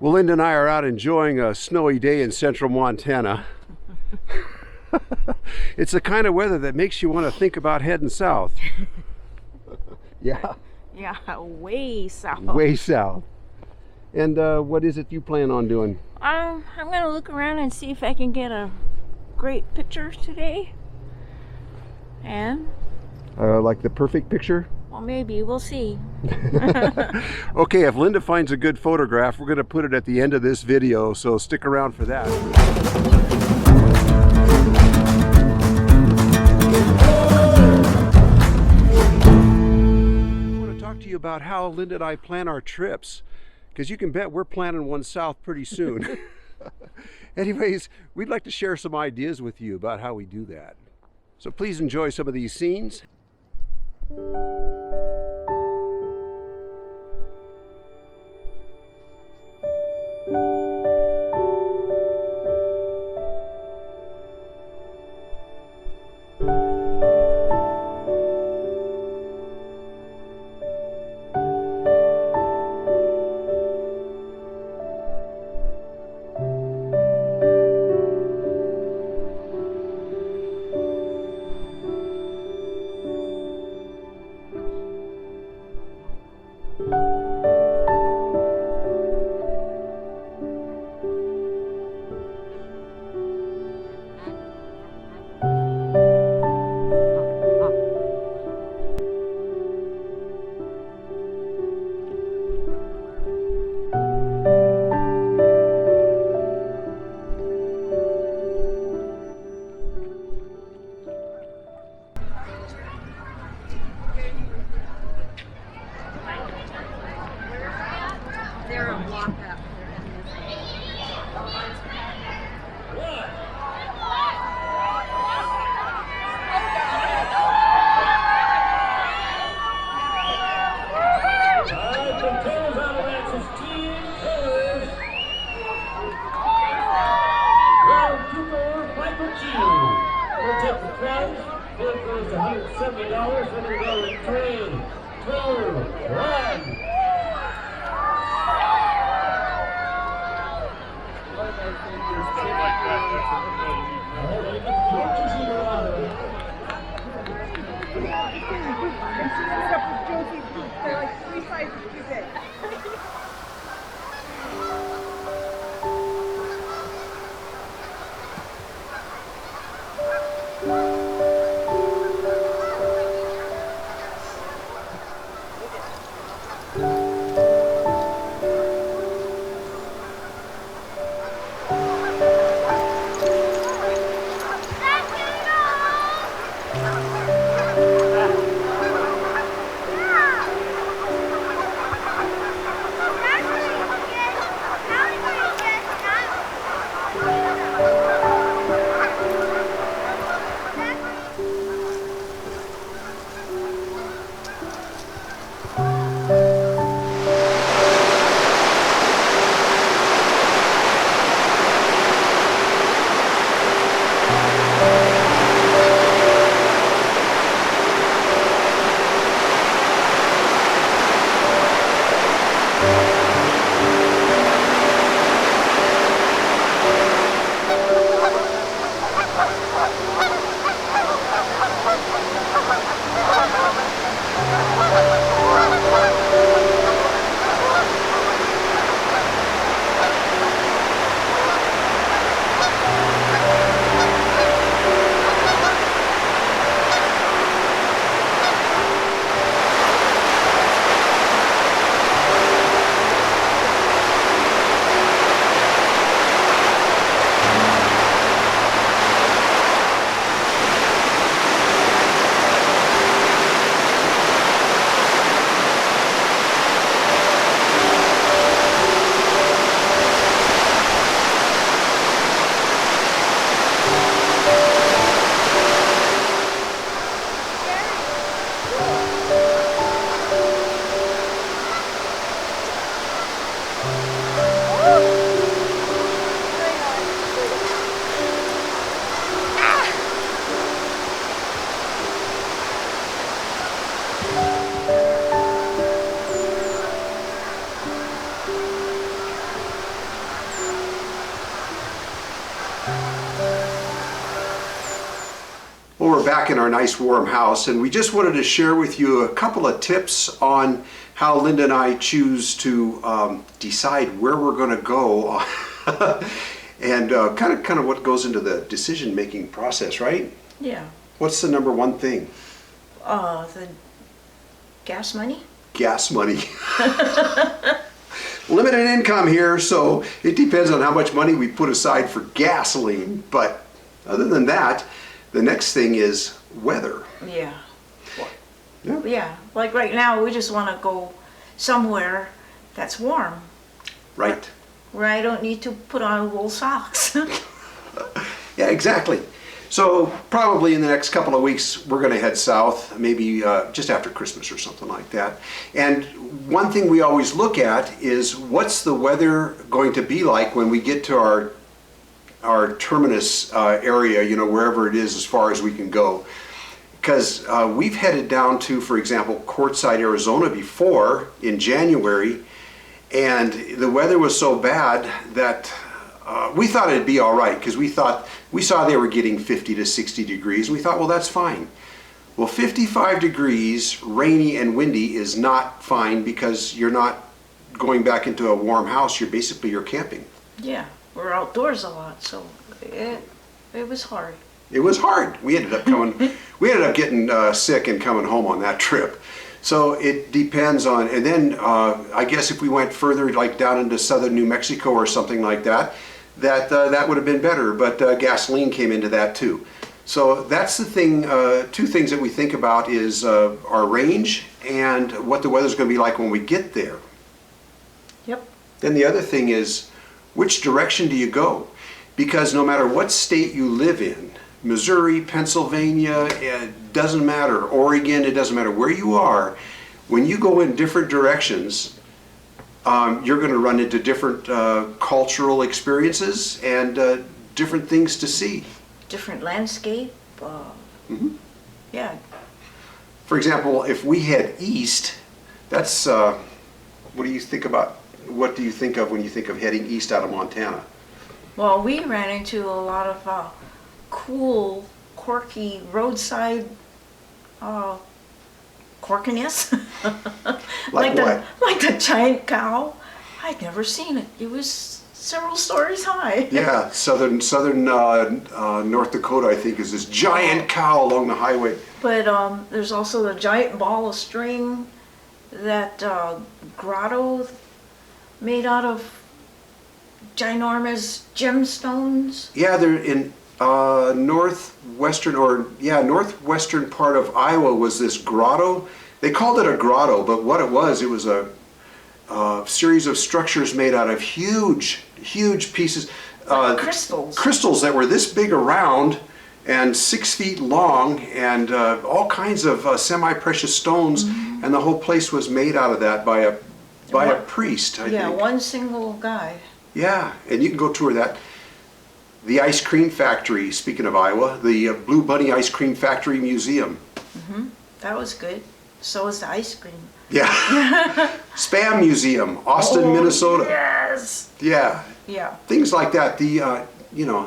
Well, Linda and I are out enjoying a snowy day in central Montana. It's the kind of weather that makes you want to think about heading south. Yeah. Yeah, way south. Way south. And what is it you plan on doing? I'm gonna look around and see if I can get a great picture today. And Like the perfect picture? well, maybe we'll see. Okay, if Linda finds a good photograph, we're going to put it at the end of this video, so stick around for that. I want to talk to you about how Linda and I plan our trips, because you can bet we're planning one south pretty soon. Anyways, we'd like to share some ideas with you about how we do that. So please enjoy some of these scenes. They're a block up. $170 for the go in 3, 2, 1. They're like 3 sizes too big. we're back in our nice warm house, and we just wanted to share with you a couple of tips on how Linda and I choose to decide where we're going to go, and kind of what goes into the decision-making process, right? Yeah. What's the number one thing? The gas money? Gas money. Limited income here, so it depends on how much money we put aside for gasoline. But other than that, the next thing is weather. Yeah. Yeah. Yeah. Like right now, we just want to go somewhere that's warm, Right. where I don't need to put on wool socks. Yeah, exactly. So probably in the next couple of weeks, we're going to head south, maybe just after Christmas or something like that. And one thing we always look at is what's the weather going to be like when we get to our terminus area, you know, wherever it is as far as we can go. Because we've headed down to, for example, Quartzsite, Arizona before in January, and the weather was so bad that we thought it'd be all right, because we saw they were getting 50 to 60 degrees, and we thought, well, that's fine. Well, 55 degrees, rainy and windy is not fine, because you're not going back into a warm house. You're camping. Yeah, we're outdoors a lot, so it was hard. It was hard. We ended up getting sick and coming home on that trip. So it depends on, and then I guess if we went further, like down into southern New Mexico or something like that, that would have been better, but gasoline came into that too. So that's the thing, two things that we think about is our range and what the weather's going to be like when we get there. Yep. Then the other thing is, which direction do you go? Because no matter what state you live in, Missouri, Pennsylvania, it doesn't matter, Oregon, it doesn't matter where you are, when you go in different directions, you're going to run into different cultural experiences and different things to see. Different landscape. Yeah. For example, if we head east, that's what do you think about? What do you think of when you think of heading east out of Montana? Well, we ran into a lot of cool, quirky roadside quirkiness. Like what? Like the giant cow. I'd never seen it. It was several stories high. Yeah, southern North Dakota, I think, is this giant cow along the highway. But there's also the giant ball of string, that grotto made out of ginormous gemstones. Yeah, they're in northwestern part of Iowa was this grotto. They called it a grotto, but what it was a series of structures made out of huge pieces. Crystals that were this big around and 6 feet long, and all kinds of semi-precious stones, and the whole place was made out of that by a priest, I think. One single guy. Yeah, and you can go tour that. The ice cream factory, speaking of Iowa, the Blue Bunny Ice Cream Factory Museum. That was good. So was the ice cream. Yeah. Spam Museum, Austin, Minnesota. Yes. Yeah. Yeah. Things like that. The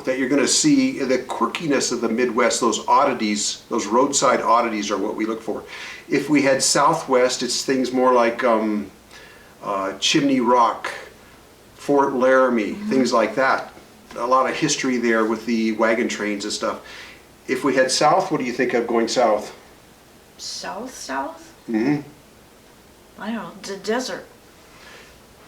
that you're going to see the quirkiness of the Midwest. Those oddities, those roadside oddities, are what we look for. If we head southwest, it's things more like Chimney Rock, Fort Laramie, things like that. A lot of history there with the wagon trains and stuff. If we head south, what do you think of going south? South? Mm-hmm. I don't know, the desert.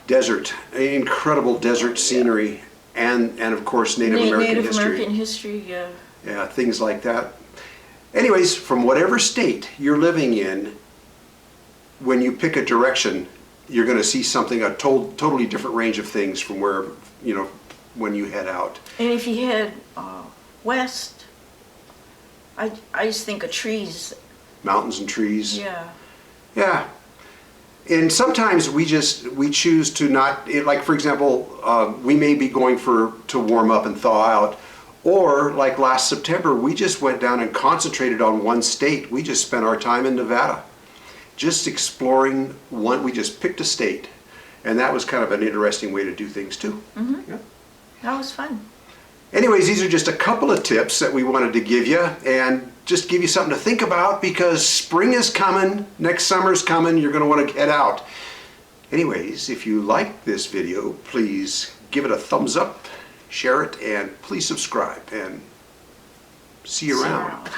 Desert, incredible desert scenery, and of course Native American history. Native American history, yeah. Yeah, things like that. Anyways, from whatever state you're living in, when you pick a direction, you're going to see something, a totally different range of things from where, when you head out. And if you head west, I just think of trees. Mountains and trees. Yeah. Yeah. And sometimes we choose to not, like for example, we may be going to warm up and thaw out, or like last September, we just went down and concentrated on one state. We just spent our time in Nevada, just exploring we just picked a state, and that was kind of an interesting way to do things too. Yeah. That was fun. Anyways, these are just a couple of tips that we wanted to give you, and just give you something to think about, because spring is coming, next summer's coming, you're going to want to get out. Anyways, if you like this video, please give it a thumbs up, share it, and please subscribe, and see you around.